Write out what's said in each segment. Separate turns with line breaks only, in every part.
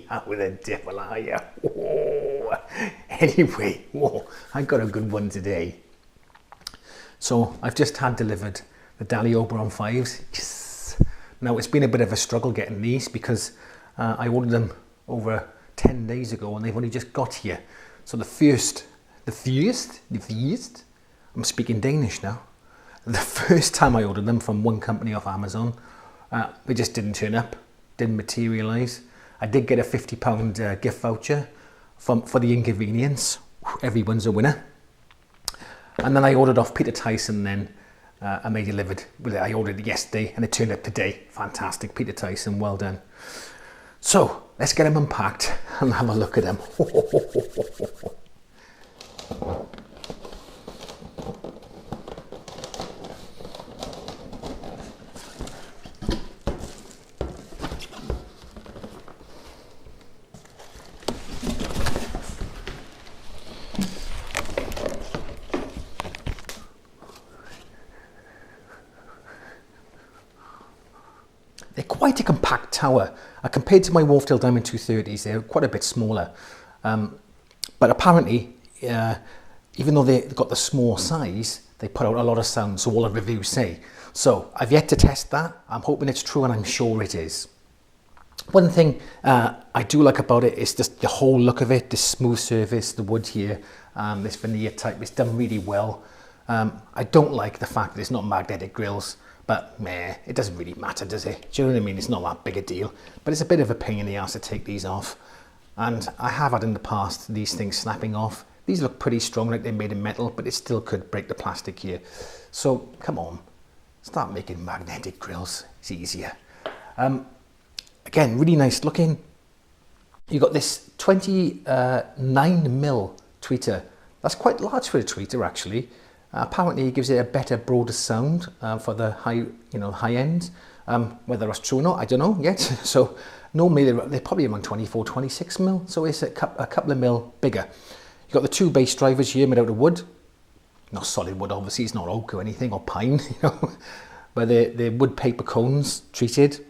Out with a devil, are you? Oh. Anyway, I got a good one today. So I've just had delivered the Dali Oberon 5s. Yes. Now it's been a bit of a struggle getting these because I ordered them over 10 days ago and they've only just got here. So the first, I'm speaking Danish now. The first time I ordered them from one company off Amazon, they just didn't turn up, didn't materialise. I did get a £50 gift voucher for the inconvenience. Everyone's a winner. And then I ordered off Peter Tyson then, and they delivered. I ordered it yesterday and it turned up today. Fantastic, Peter Tyson, well done. So let's get them unpacked and have a look at them. They're quite a compact tower. Compared to my Wharfdale Diamond 230s, they're quite a bit smaller. But apparently, even though they've got the small size, they put out a lot of sound, so all the reviews say. So I've yet to test that. I'm hoping it's true and I'm sure it is. One thing I do like about it is just the whole look of it, the smooth surface, the wood here, this veneer type, it's done really well. I don't like the fact that it's not magnetic grills. But meh, it doesn't really matter, does it? Do you know what I mean? It's not that big a deal. But it's a bit of a pain in the ass to take these off. And I have had in the past these things snapping off. These look pretty strong, like they're made of metal, but it still could break the plastic here. So come on, start making magnetic grills. It's easier. Again, really nice looking. You've got this 29mm tweeter. That's quite large for a tweeter, actually. Apparently it gives it a better, broader sound for the high end. Whether that's true or not, I don't know yet. So normally they're probably around 24, 26mm, so it's a couple of mil bigger. You've got the two bass drivers here made out of wood. Not solid wood, obviously, it's not oak or anything, or pine, but they're wood paper cones treated.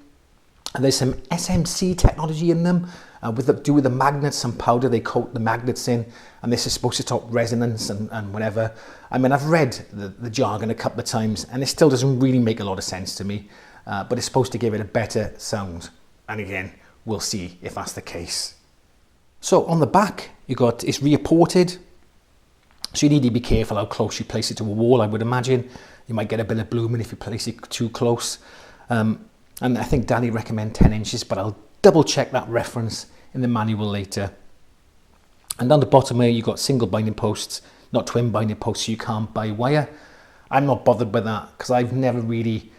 And there's some SMC technology in them. With the magnets, some powder they coat the magnets in, and this is supposed to stop resonance and whatever. I mean, I've read the jargon a couple of times and it still doesn't really make a lot of sense to me, but it's supposed to give it a better sound. And again, we'll see if that's the case. So on the back, it's reapported. So you need to be careful how close you place it to a wall, I would imagine. You might get a bit of blooming if you place it too close. And I think Dali recommend 10 inches, but I'll double check that reference in the manual later. And down the bottom here, you've got single binding posts, not twin binding posts, so you can't buy wire. I'm not bothered by that because I've never really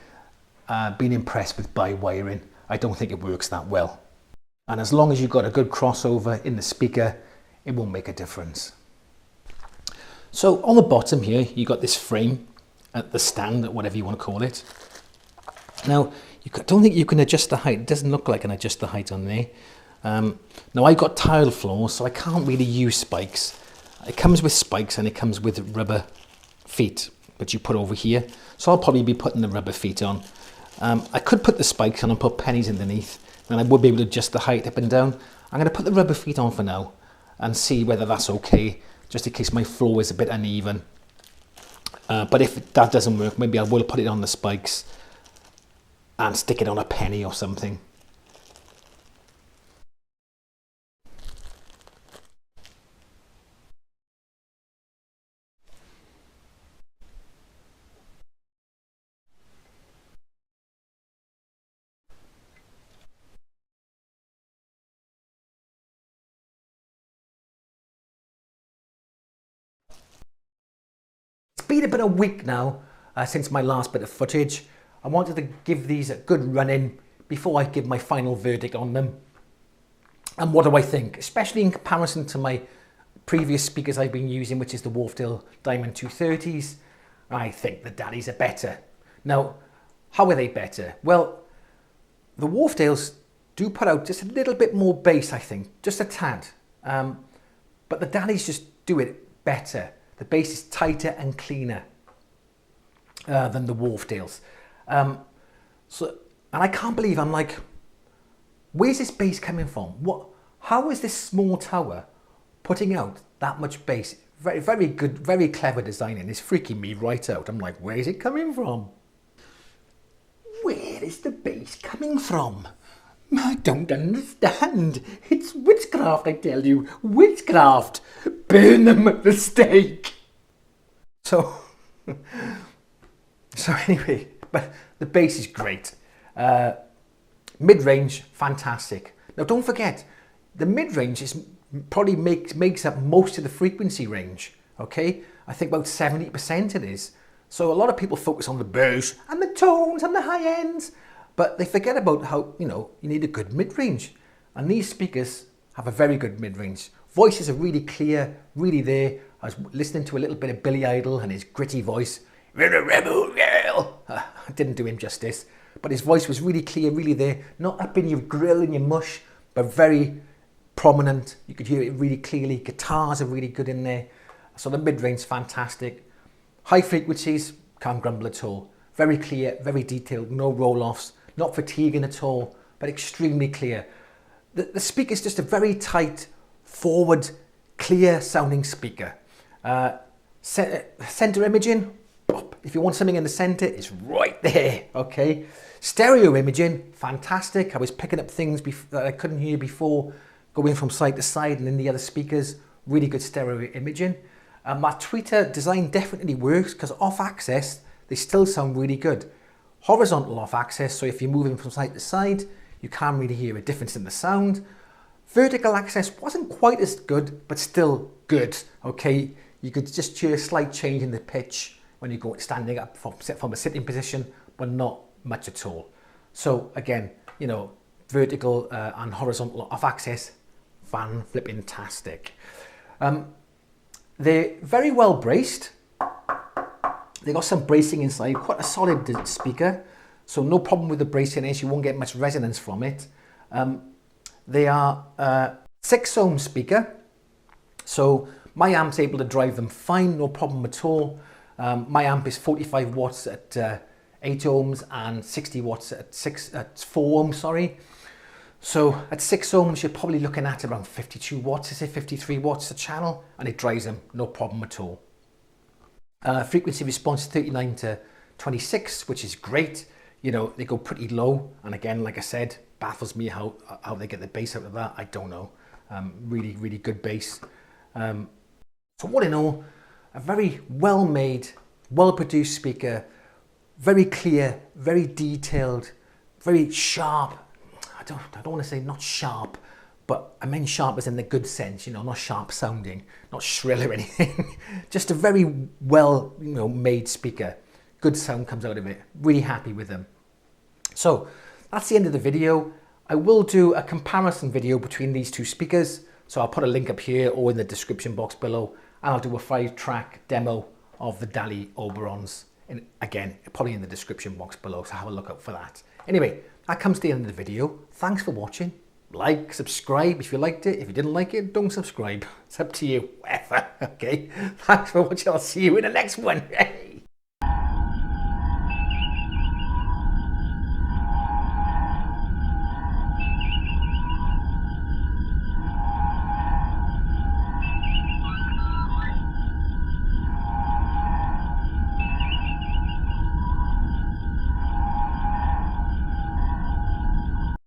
been impressed with buy wiring. I don't think it works that well. And as long as you've got a good crossover in the speaker, it won't make a difference. So on the bottom here, you've got this frame, the stand, whatever you want to call it. Now, I don't think you can adjust the height. It doesn't look like I can adjust the height on there. Now I've got tile floors, so I can't really use spikes. It comes with spikes and it comes with rubber feet, which you put over here. So I'll probably be putting the rubber feet on. I could put the spikes on and put pennies underneath, and I would be able to adjust the height up and down. I'm going to put the rubber feet on for now and see whether that's okay, just in case my floor is a bit uneven. But if that doesn't work, maybe I will put it on the spikes and stick it on a penny or something. It's been a bit of a week now since my last bit of footage. I wanted to give these a good run in before I give my final verdict on them. And what do I think? Especially in comparison to my previous speakers I've been using, which is the Wharfdale Diamond 230s, I think the Dalis are better. Now, how are they better? Well, the Wharfdales do put out just a little bit more bass, I think, just a tad. But the Dalis just do it better. The bass is tighter and cleaner than the Wharfdales. And I can't believe I'm like Where's this bass coming from? How is this small tower putting out that much bass? Very, very good, very clever designing. It's freaking me right out. I'm like, where is it coming from? Where is the bass coming from? I don't understand. It's witchcraft, I tell you. Witchcraft. Burn them at the stake. So anyway, but the bass is great. Mid-range, fantastic. Now don't forget, the mid-range is probably makes up most of the frequency range. Okay, I think about 70% it is. So a lot of people focus on the bass and the tones and the high ends, but they forget about how, you need a good mid-range. And these speakers have a very good mid-range. Voices are really clear, really there. I was listening to a little bit of Billy Idol and his gritty voice. Rebel girl. I didn't do him justice, but his voice was really clear, really there. Not up in your grill and your mush, but very prominent. You could hear it really clearly. Guitars are really good in there. So the mid-range is fantastic. High frequencies, can't grumble at all. Very clear, very detailed, no roll-offs, not fatiguing at all, but extremely clear. The speaker is just a very tight, forward, clear sounding speaker. Center imaging, if you want something in the center, it's right there, okay? Stereo imaging, fantastic. I was picking up things that I couldn't hear before, going from side to side and in the other speakers, really good stereo imaging. My tweeter design definitely works because off axis, they still sound really good. Horizontal off axis, so if you're moving from side to side, you can't really hear a difference in the sound. Vertical axis wasn't quite as good, but still good, okay? You could just hear a slight change in the pitch when you go standing up from a sitting position, but not much at all. So again, vertical and horizontal off axis, fan-flipping-tastic. They're very well braced. They got some bracing inside, quite a solid speaker, so no problem with the bracing is you won't get much resonance from it. They are a 6 ohm speaker, so my amp's able to drive them fine, no problem at all. My amp is 45 watts at 8 ohms and 60 watts at 4 ohms, sorry. So at 6 ohms, you're probably looking at around 52 watts, is it 53 watts a channel, and it drives them, no problem at all. Frequency response 39 to 26, which is great. They go pretty low, and again, like I said, baffles me how they get the bass out of that. I don't know. Really, really good bass. So all in all, a very well-made, well-produced speaker, very clear, very detailed, very sharp. I don't want to say not sharp, but I mean sharp as in the good sense, not sharp sounding, not shrill or anything. Just a very well, made speaker. Good sound comes out of it. Really happy with them. So that's the end of the video. I will do a comparison video between these two speakers. So I'll put a link up here or in the description box below, and I'll do a 5-track demo of the Dali Oberons. And again, probably in the description box below, so have a look out for that. Anyway, that comes to the end of the video. Thanks for watching. Like, subscribe if you liked it. If you didn't like it, don't subscribe. It's up to you. Whatever. Okay. Thanks for watching. I'll see you in the next one.